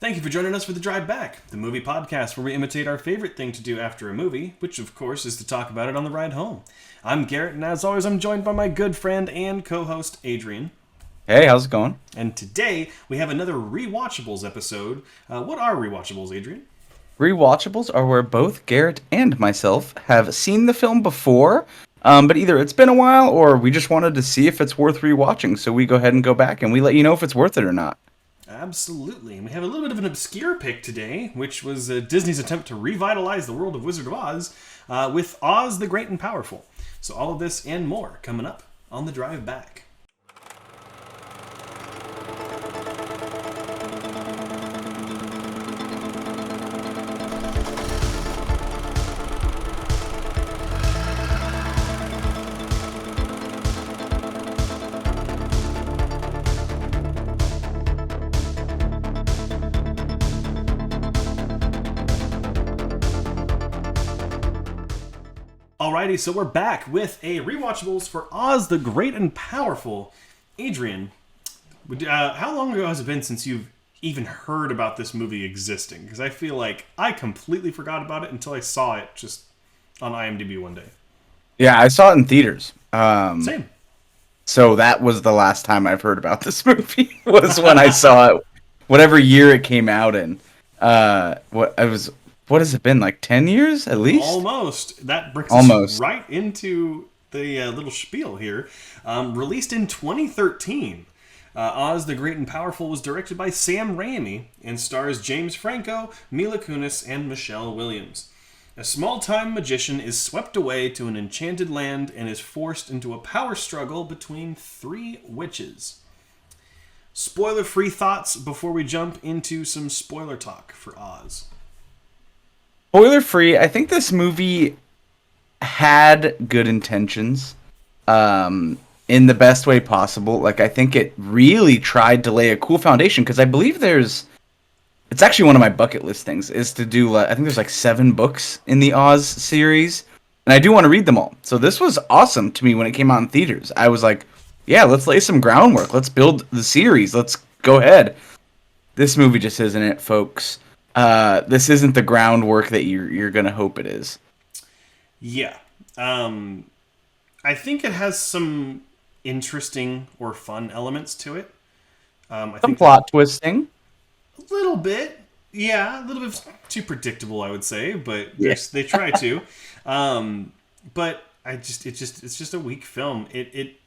Thank you for joining us for The Drive Back, the movie podcast where we imitate our favorite thing to do after a movie, which of course is to talk about it on the ride home. I'm Garrett, and as always, I'm joined by my good friend and co-host, Adrian. Hey, how's it going? And today, we have another Rewatchables episode. What are Rewatchables, Adrian? Rewatchables are where both Garrett and myself have seen the film before, but either it's been a while or we just wanted to see if it's worth rewatching, so we go ahead and go back and we let you know if it's worth it or not. Absolutely. And we have a little bit of an obscure pick today, which was Disney's attempt to revitalize the world of Wizard of Oz with Oz the Great and Powerful. So all of this and more coming up on The Drive Back. Alrighty, so we're back with a Rewatchables for Oz the Great and Powerful. Adrian, how long ago has it been since you've even heard about this movie existing? Because I feel like I completely forgot about it until I saw it just on IMDb one day. Yeah, I saw it in theaters. Same. So that was the last time I've heard about this movie, was when I saw it, whatever year it came out in. What has it been, like 10 years at least? Almost. That brings us right into the little spiel here. Released in 2013, Oz the Great and Powerful was directed by Sam Raimi and stars James Franco, Mila Kunis, and Michelle Williams. A small-time magician is swept away to an enchanted land and is forced into a power struggle between three witches. Spoiler-free thoughts before we jump into some spoiler talk for Oz. Spoiler free, I think this movie had good intentions in the best way possible. Like, I think it really tried to lay a cool foundation, because I believe it's actually one of my bucket list things, is to do, I think there's like 7 books in the Oz series, and I do want to read them all. So this was awesome to me when it came out in theaters. I was like, yeah, let's lay some groundwork. Let's build the series. Let's go ahead. This movie just isn't it, folks. This isn't the groundwork that you're gonna hope it is. Yeah. I think it has some interesting or fun elements to it. I Some think plot twisting. a little bit. Yeah, a little bit too predictable, I would say, but Yeah. they try to. But it's just a weak film. It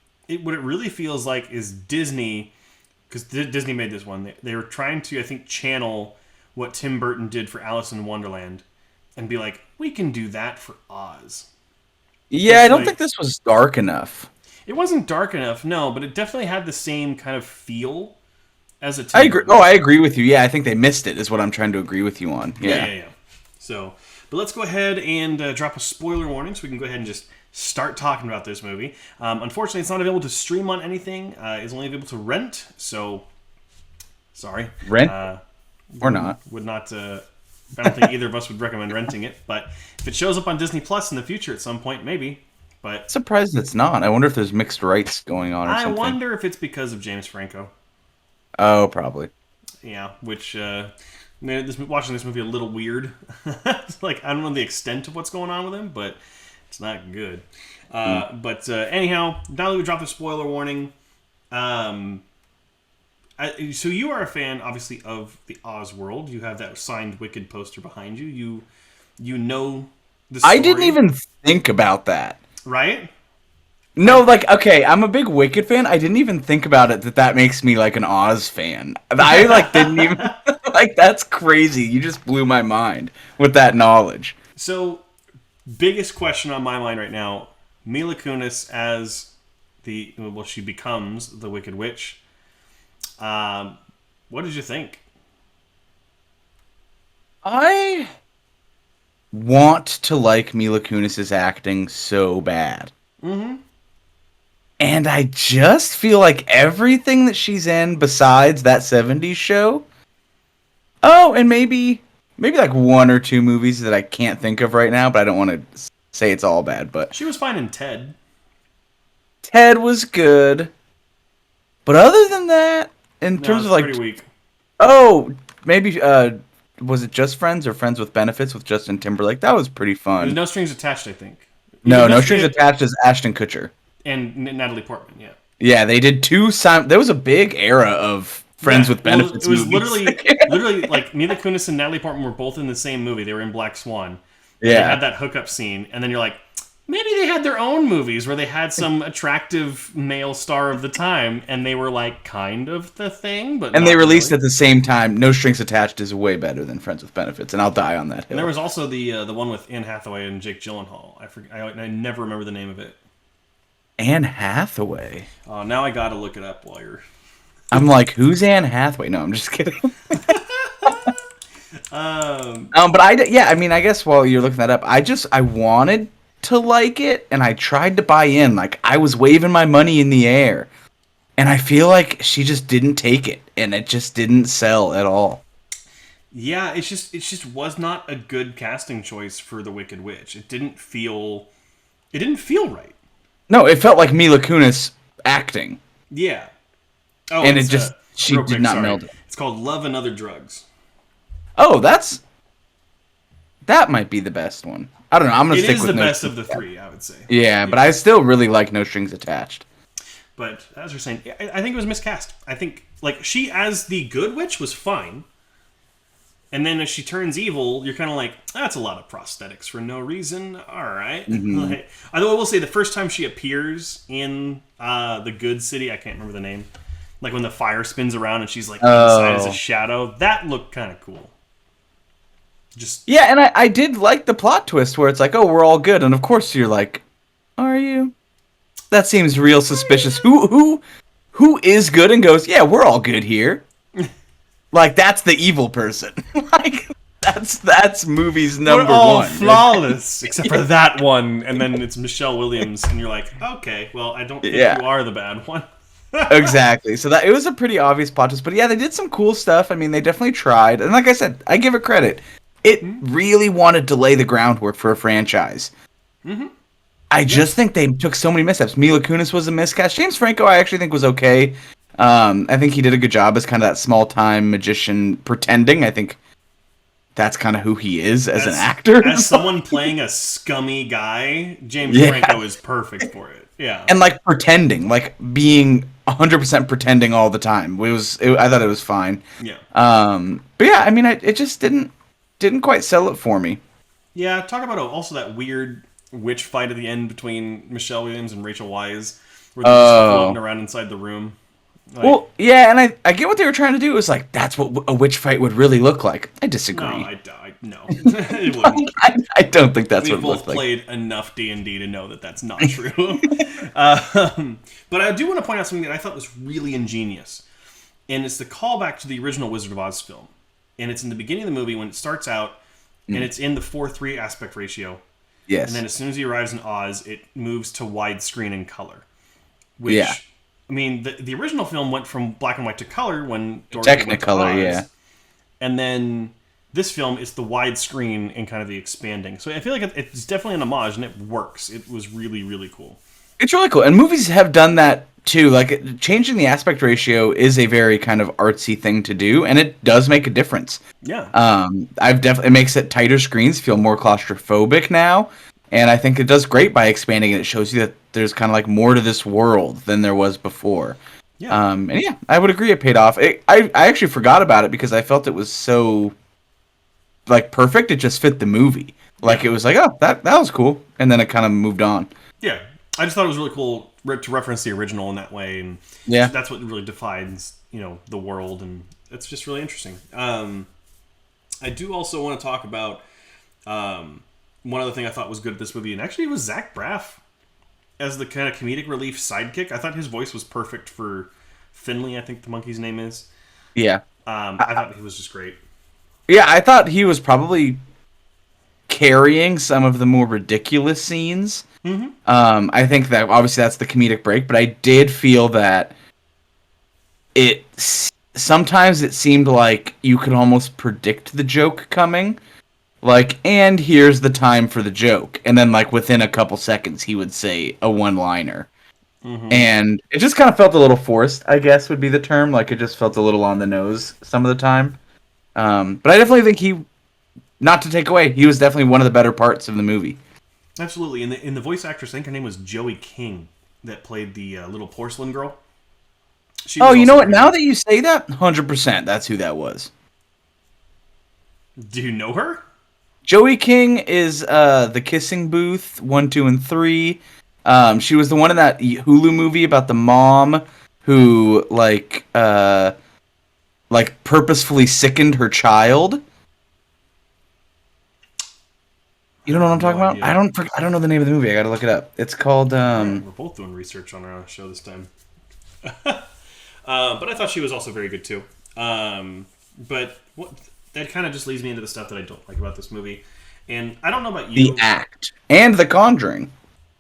what it really feels like is Disney, because Disney made this one. They were trying to, I think, channel what Tim Burton did for Alice in Wonderland and be like, we can do that for Oz. Yeah, I don't think this was dark enough. It wasn't dark enough, no, but it definitely had the same kind of feel as a Tim I agree. Burton. Oh, I agree with you. Yeah, I think they missed it, is what I'm trying to agree with you on. Yeah. So, but let's go ahead and drop a spoiler warning so we can go ahead and just start talking about this movie. Unfortunately, it's not available to stream on anything. It's only available to rent, so sorry. Rent? Or not. Would not. I don't think either of us would recommend renting it. But if it shows up on Disney Plus in the future at some point, maybe. But Surprised it's not. I wonder if there's mixed rights going on or something. I wonder if it's because of James Franco. Oh, probably. Yeah, which watching this movie a little weird. It's like, I don't know the extent of what's going on with him, but it's not good. But anyhow, now that we dropped the spoiler warning, so you are a fan, obviously, of the Oz world. You have that signed Wicked poster behind you. You know the story. I didn't even think about that. Right? No, like, okay, I'm a big Wicked fan. I didn't even think about it that makes me, like, an Oz fan. I, like, didn't even... like, that's crazy. You just blew my mind with that knowledge. So, biggest question on my mind right now, Mila Kunis as she becomes the Wicked Witch. What did you think? I want to like Mila Kunis's acting so bad. Mm-hmm. And I just feel like everything that she's in besides that 70s show. Oh, and maybe like 1 or 2 movies that I can't think of right now, but I don't want to say it's all bad, but She was fine in Ted. Ted was good. But other than that, in terms of like, pretty weak. oh, maybe was it Just Friends or Friends with Benefits with Justin Timberlake? That was pretty fun. There's No Strings Attached, I think. No Strings Attached is Ashton Kutcher and Natalie Portman. Yeah. Yeah, they did two. There was a big era of Friends with Benefits. Well, it was movies. literally like Mila Kunis and Natalie Portman were both in the same movie. They were in Black Swan. Yeah, they had that hookup scene, and then you're like, maybe they had their own movies where they had some attractive male star of the time, and they were like kind of the thing, but they released at the same time. No Strings Attached is way better than Friends with Benefits, and I'll die on that hill. And there was also the one with Anne Hathaway and Jake Gyllenhaal. I never remember the name of it. Anne Hathaway. Oh, now I gotta look it up while you're. I'm like, who's Anne Hathaway? No, I'm just kidding. But I guess while you're looking that up, I wanted to like it, and I tried to buy in. Like, I was waving my money in the air, and I feel like she just didn't take it, and it just didn't sell at all. Yeah, it just was not a good casting choice for the Wicked Witch. It didn't feel right. No, it felt like Mila Kunis acting. Yeah. Oh, and she did not meld it. It's called Love and Other Drugs. Oh, that might be the best one. I don't know. I'm gonna stick with it is the best of the three, I would say. Yeah, but I still really like No Strings Attached. But as you're saying, I think it was miscast. I think like she as the good witch was fine, and then as she turns evil, you're kind of like, that's a lot of prosthetics for no reason. All right. Mm-hmm. Although I will say, the first time she appears in the good city, I can't remember the name. Like when the fire spins around and she's like inside as a shadow, that looked kind of cool. And I did like the plot twist where it's like, oh, we're all good, and of course you're like, are you? That seems real suspicious. Who is good and goes, yeah, we're all good here. Like, that's the evil person. Like, that's movie's number one. We're all flawless except for that one, and then it's Michelle Williams, and you're like, okay, well, I don't think you are the bad one. Exactly. So it was a pretty obvious plot twist, but yeah, they did some cool stuff. I mean, they definitely tried, and like I said, I give it credit. It really wanted to lay the groundwork for a franchise. Mm-hmm. I just think they took so many missteps. Mila Kunis was a miscast. James Franco, I actually think was okay. I think he did a good job as kind of that small-time magician pretending. I think that's kind of who he is as an actor. As someone playing a scummy guy, James Franco is perfect for it. Yeah. And like pretending, like being 100% pretending all the time. I thought it was fine. Yeah. But yeah, I mean, it just didn't quite sell it for me. Yeah, talk about also that weird witch fight at the end between Michelle Williams and Rachel Weisz, where they're just floating around inside the room. Like, well, yeah, and I get what they were trying to do. It was like, that's what a witch fight would really look like. I disagree. No, it wouldn't. I don't think that's what it We've looked both like. played enough D&D to know that that's not true. But I do want to point out something that I thought was really ingenious. And it's the callback to the original Wizard of Oz film. And it's in the beginning of the movie when it starts out, and it's in the 4:3 aspect ratio. Yes. And then as soon as he arrives in Oz, it moves to widescreen and color. Which, I mean, the original film went from black and white to color when Dorothy went to Oz. Yeah. And then this film is the widescreen and kind of the expanding. So I feel like it's definitely an homage, and it works. It was really, really cool. It's really cool. And movies have done that too. Like, changing the aspect ratio is a very kind of artsy thing to do, and it does make a difference. Yeah. It makes it tighter screens feel more claustrophobic now, and I think it does great by expanding it. It shows you that there's kind of like more to this world than there was before. Yeah. And yeah, I would agree it paid off. I actually forgot about it because I felt it was so like perfect. It just fit the movie. Like, it was like, oh, that was cool, and then it kind of moved on. Yeah. I just thought it was really cool to reference the original in that way, and that's what really defines, the world, and it's just really interesting. I do also want to talk about one other thing I thought was good at this movie, and actually it was Zach Braff as the kind of comedic relief sidekick. I thought his voice was perfect for Finley, I think the monkey's name is. Yeah. I thought he was just great. Yeah, I thought he was probably carrying some of the more ridiculous scenes. Mm-hmm. I think that obviously that's the comedic break, but I did feel that sometimes it seemed like you could almost predict the joke coming. Like, and here's the time for the joke. And then, like, within a couple seconds, he would say a one-liner. Mm-hmm. And it just kind of felt a little forced, I guess would be the term. Like, it just felt a little on the nose some of the time. But I definitely think he, not to take away, he was definitely one of the better parts of the movie. Absolutely. And the voice actress, I think her name was Joey King, that played the little porcelain girl. You know what? Now that you say that, 100%, that's who that was. Do you know her? Joey King is the Kissing Booth 1, 2, and 3. She was the one in that Hulu movie about the mom who purposefully sickened her child. You don't know what I'm talking about? I don't know the name of the movie. I gotta look it up. It's called. We're both doing research on our show this time. But I thought she was also very good too. But that kind of just leads me into the stuff that I don't like about this movie. And I don't know about you. The Act and The Conjuring.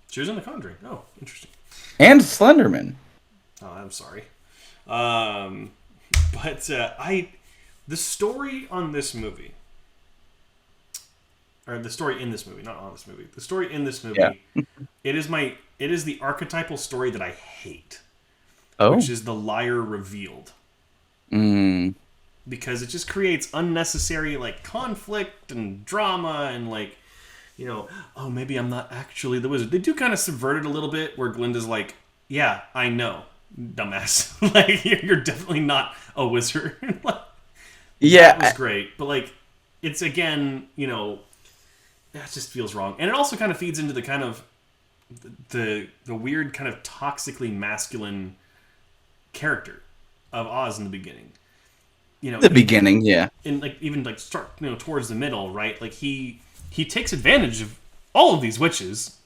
She was in The Conjuring. Oh, interesting. And Slenderman. Oh, I'm sorry. But the story on this movie. Or the story in this movie, not on this movie. The story in this movie, yeah. it is the archetypal story that I hate. Oh. Which is the liar revealed. Because it just creates unnecessary conflict and drama and oh, maybe I'm not actually the wizard. They do kind of subvert it a little bit where Glinda's like, yeah, I know, dumbass. You're definitely not a wizard. Yeah. That was great. But it's again, that just feels wrong. And it also kind of feeds into the kind of the weird kind of toxically masculine character of Oz in the beginning. Beginning, yeah. And even start towards the middle, right? He takes advantage of all of these witches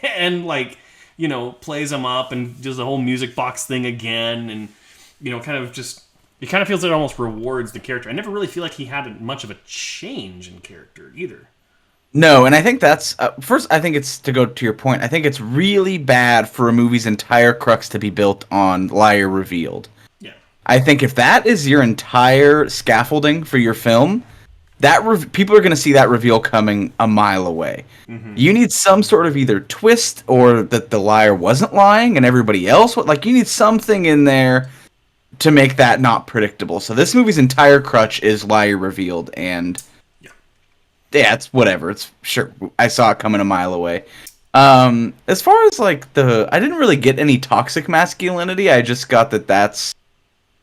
and plays them up and does the whole music box thing again, and kind of just it kind of feels like it almost rewards the character. I never really feel like he had much of a change in character either. No, and I think that's first. I think it's to go to your point. I think it's really bad for a movie's entire crux to be built on liar revealed. Yeah, I think if that is your entire scaffolding for your film, people are going to see that reveal coming a mile away. Mm-hmm. You need some sort of either twist or that the liar wasn't lying and everybody else. You need something in there to make that not predictable. So this movie's entire crutch is liar revealed, and yeah, it's whatever. It's sure I saw it coming a mile away. As far as I didn't really get any toxic masculinity. I just got that that's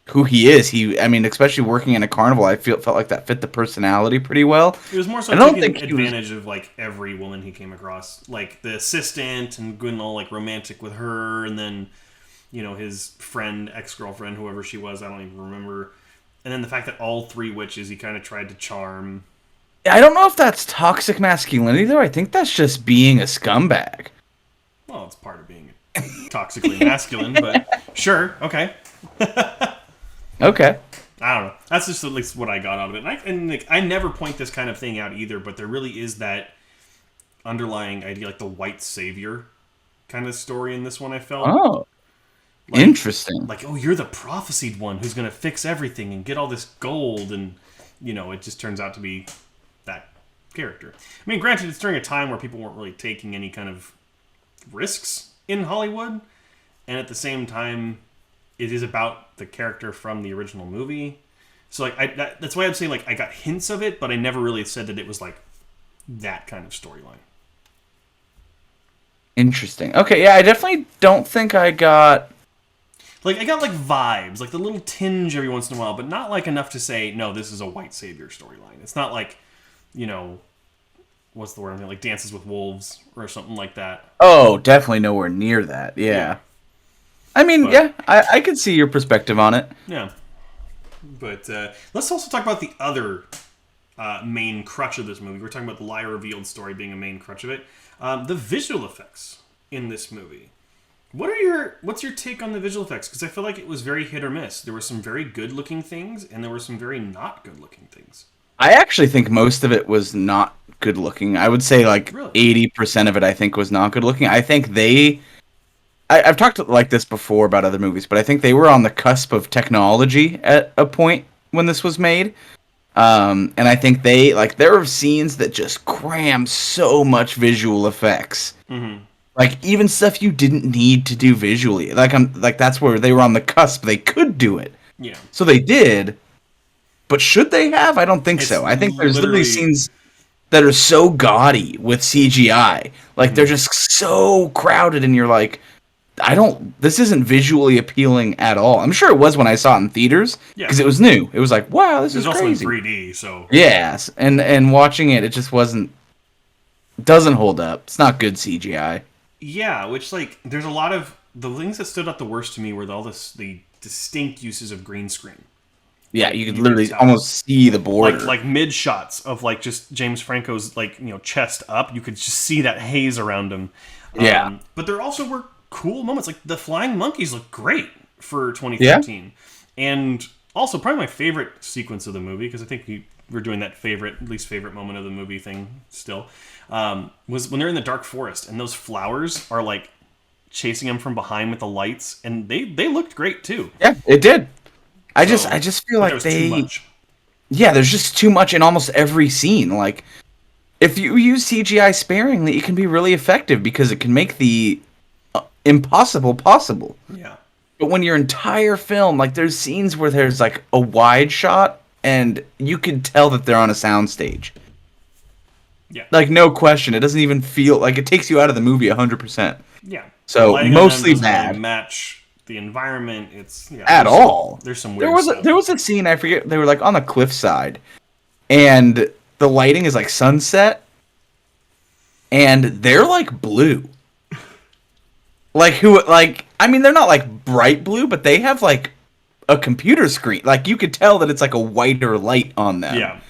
who he is. Especially working in a carnival, I felt like that fit the personality pretty well. It was more so taking advantage of every woman he came across, the assistant, and going all romantic with her, and then his friend, ex-girlfriend, whoever she was, I don't even remember. And then the fact that all three witches he kind of tried to charm. I don't know if that's toxic masculinity, though. I think that's just being a scumbag. Well, it's part of being toxically masculine, but sure, okay. Okay. I don't know. That's just at least what I got out of it. And I never point this kind of thing out either, but there really is that underlying idea, the white savior kind of story in this one, I felt. Oh. Interesting. Oh, you're the prophesied one who's going to fix everything and get all this gold, and, it just turns out to be that character. Granted, it's during a time where people weren't really taking any kind of risks in Hollywood, and at the same time, it is about the character from the original movie. So, that's why I'd say, I got hints of it, but I never really said that it was, that kind of storyline. Interesting. Okay, yeah, I definitely don't think I got... I got, vibes, the little tinge every once in a while, but not, enough to say, no, this is a white savior storyline. It's not what's the word? Dances with Wolves or something like that. Oh, definitely nowhere near that, yeah. I could see your perspective on it. Yeah. But let's also talk about the other main crutch of this movie. We're talking about the liar revealed story being a main crutch of it. The visual effects in this movie. What's your take on the visual effects? Because I feel like it was very hit or miss. There were some very good looking things, and there were some very not good looking things. I actually think most of it was not good looking. I would say really? 80% of it I think was not good looking. I think I've talked like this before about other movies, but I think they were on the cusp of technology at a point when this was made. And I think there are scenes that just cram so much visual effects. Mm-hmm. Even stuff you didn't need to do visually. That's where they were on the cusp. They could do it. Yeah. So they did. But should they have? I don't think so. I think there's literally scenes that are so gaudy with CGI. Like, they're just so crowded, and you're like, this isn't visually appealing at all. I'm sure it was when I saw it in theaters, because it was new. It was like, wow, this is crazy. It was also in 3D, so... Yes, and watching it, it just doesn't hold up. It's not good CGI. Yeah, which, like, there's a lot of... The things that stood out the worst to me were the distinct uses of green screen. Yeah, you could literally almost see the border. Like mid shots of like just James Franco's like, you know, chest up. You could just see that haze around him. Yeah. But there also were cool moments. Like the flying monkeys look great for 2013. Yeah. And also probably my favorite sequence of the movie, because I think we're doing that least favorite moment of the movie thing still, was when they're in the dark forest and those flowers are like chasing them from behind with the lights, and they looked great too. Yeah, it did. I just feel like too much. Yeah, there's just too much in almost every scene. Like, if you use CGI sparingly, it can be really effective because it can make the impossible possible. Yeah. But when your entire film, like, there's scenes where there's like a wide shot, and you can tell that they're on a soundstage. Yeah. Like, no question, it doesn't even feel like it takes you out of the movie 100%. Yeah. So mostly bad. Really match the environment, all. There's some weird stuff. There was a scene, I forget, they were like on the cliffside, and the lighting is like sunset, and they're like blue. I mean, they're not like bright blue, but they have like a computer screen. Like, you could tell that it's like a whiter light on them. Yeah.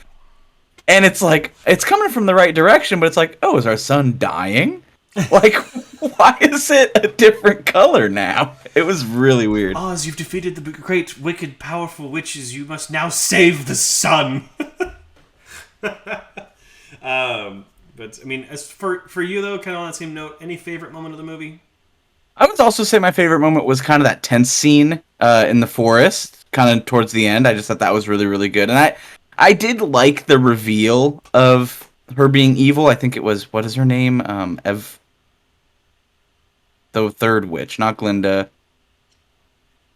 And it's like, it's coming from the right direction, but it's like, oh, is our sun dying? Like, why is it a different color now? It was really weird. Oz, you've defeated the great, wicked, powerful witches. You must now save the sun. But, I mean, as for you, though, kind of on that same note, any favorite moment of the movie? I would also say my favorite moment was kind of that tense scene in the forest, kind of towards the end. I just thought that was really, really good. And I did like the reveal of her being evil. I think it was, what is her name? The third witch, not Glinda.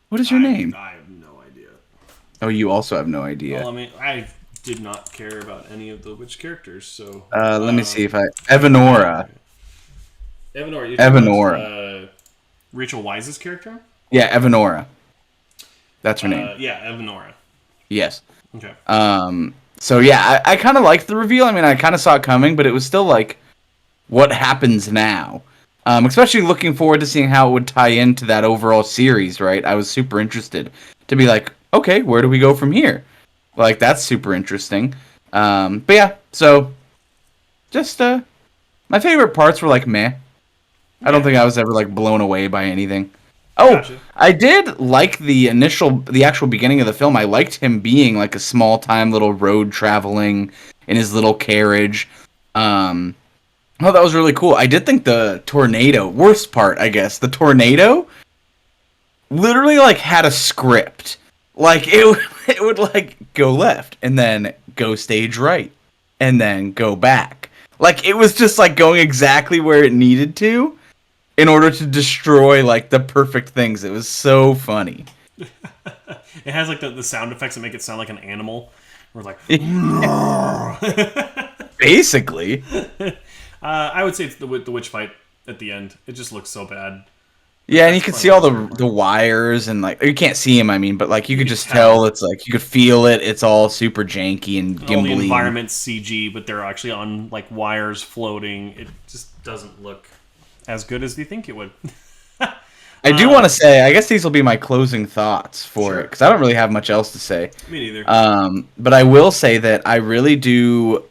What is her name? I have no idea. Oh, you also have no idea. Well, I mean, I did not care about any of the witch characters, so... let me see if Evanora. Evanora. Rachel Weisz's character? Yeah, Evanora. That's her name. Yeah, Evanora. Yes. Okay. So yeah, I kind of liked the reveal. I mean, I kind of saw it coming, but it was still like, what happens now? Especially looking forward to seeing how it would tie into that overall series, right? I was super interested to be like, okay, where do we go from here? Like, that's super interesting. But yeah, so just my favorite parts were like meh. I don't think I was ever like blown away by anything. Oh, gotcha. I did like the actual beginning of the film. I liked him being like a small time little road traveling in his little carriage. Oh, that was really cool. I did think the tornado, worst part, I guess, the tornado literally like had a script. Like it would like go left and then go stage right and then go back. Like, it was just like going exactly where it needed to in order to destroy like the perfect things. It was so funny. It has like the sound effects that make it sound like an animal. We're like, basically. I would say it's the witch fight at the end. It just looks so bad. Yeah, and you can see all the wires and like, you can't see them, I mean, but like you could just tell it's like, you could feel it. It's all super janky and gimbly. All the environment's CG, but they're actually on like wires floating. It just doesn't look as good as you think it would. I do want to say, I guess these will be my closing thoughts for it, because I don't really have much else to say. Me neither. But I will say that I really do.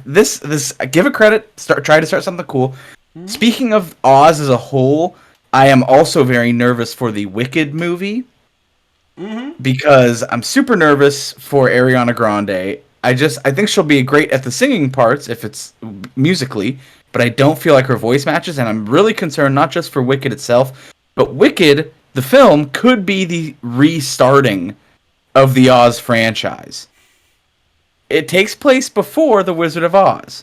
This give it credit. Try to start something cool. Mm-hmm. Speaking of Oz as a whole, I am also very nervous for the Wicked movie. Mm-hmm. Because I'm super nervous for Ariana Grande. I think she'll be great at the singing parts if it's musically, but I don't feel like her voice matches, and I'm really concerned not just for Wicked itself, but Wicked, the film, could be the restarting of the Oz franchise. It takes place before The Wizard of Oz.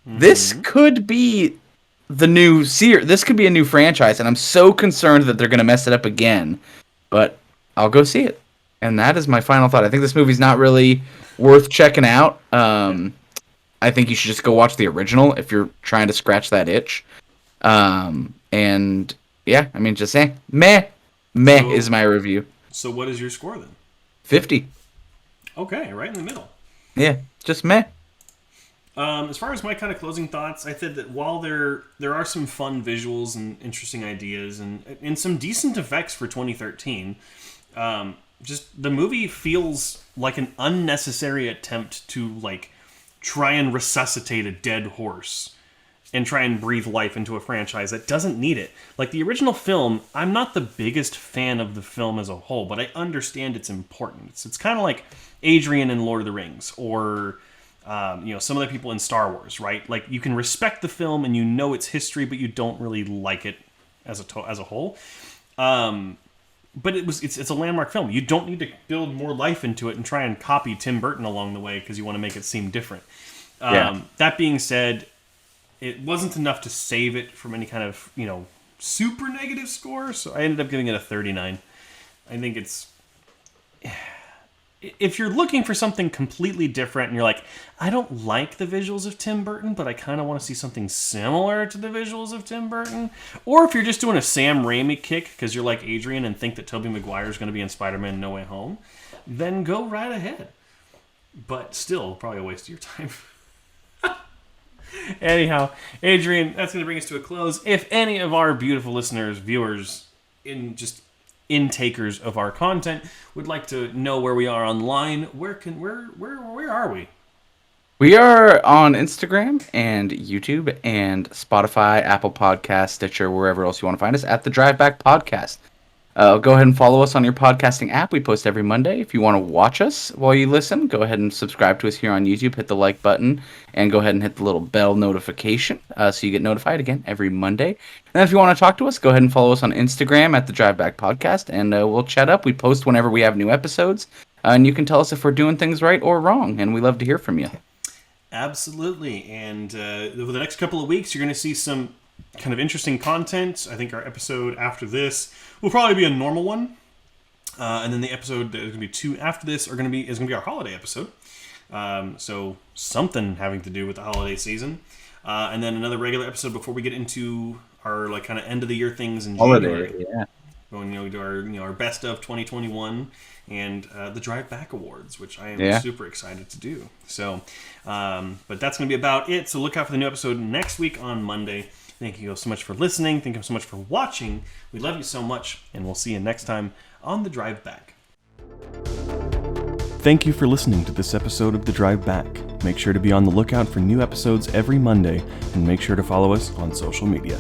Mm-hmm. This could be the new series. This could be a new franchise, and I'm so concerned that they're going to mess it up again. But I'll go see it. And that is my final thought. I think this movie's not really worth checking out. I think you should just go watch the original if you're trying to scratch that itch. And yeah, I mean, just saying, meh is my review. So what is your score then? 50. Okay, right in the middle. Yeah, just meh. As far as my kind of closing thoughts, I said that while there are some fun visuals and interesting ideas and some decent effects for 2013, just the movie feels like an unnecessary attempt to like try and resuscitate a dead horse and try and breathe life into a franchise that doesn't need it. Like the original film, I'm not the biggest fan of the film as a whole, but I understand its importance. It's kind of like Adrian and Lord of the Rings, or some other people in Star Wars, right? Like you can respect the film and you know its history, but you don't really like it as a whole. But it's a landmark film. You don't need to build more life into it and try and copy Tim Burton along the way because you want to make it seem different. That being said, it wasn't enough to save it from any kind of, super negative score, so I ended up giving it a 39. I think it's... If you're looking for something completely different and you're like, I don't like the visuals of Tim Burton, but I kind of want to see something similar to the visuals of Tim Burton, or if you're just doing a Sam Raimi kick because you're like Adrian and think that Tobey Maguire is going to be in Spider-Man No Way Home, then go right ahead. But still, probably a waste of your time. Anyhow, Adrian, that's going to bring us to a close. If any of our beautiful listeners, viewers, intakers of our content would like to know where we are online, where are we? We are on Instagram and YouTube and Spotify, Apple Podcasts, Stitcher, wherever else you want to find us at the Drive Back Podcast. Go ahead and follow us on your podcasting app. We post every Monday. If you want to watch us while you listen, go ahead and subscribe to us here on YouTube. Hit the like button and go ahead and hit the little bell notification so you get notified again every Monday. And then if you want to talk to us, go ahead and follow us on Instagram at the Drive Back Podcast, and we'll chat up. We post whenever we have new episodes, and you can tell us if we're doing things right or wrong, and we love to hear from you. Absolutely. And over the next couple of weeks, you're going to see some kind of interesting content. I think our episode after this will probably be a normal one, and then the episode that is going to be 2 after this is going to be our holiday episode. So something having to do with the holiday season, and then another regular episode before we get into our like kind of end of the year things in January. Holiday, yeah. Going to our best of 2021 and the Drive Back Awards, which I am super excited to do. So, but that's going to be about it. So look out for the new episode next week on Monday. Thank you so much for listening. Thank you so much for watching. We love you so much, and we'll see you next time on The Drive Back. Thank you for listening to this episode of The Drive Back. Make sure to be on the lookout for new episodes every Monday, and make sure to follow us on social media.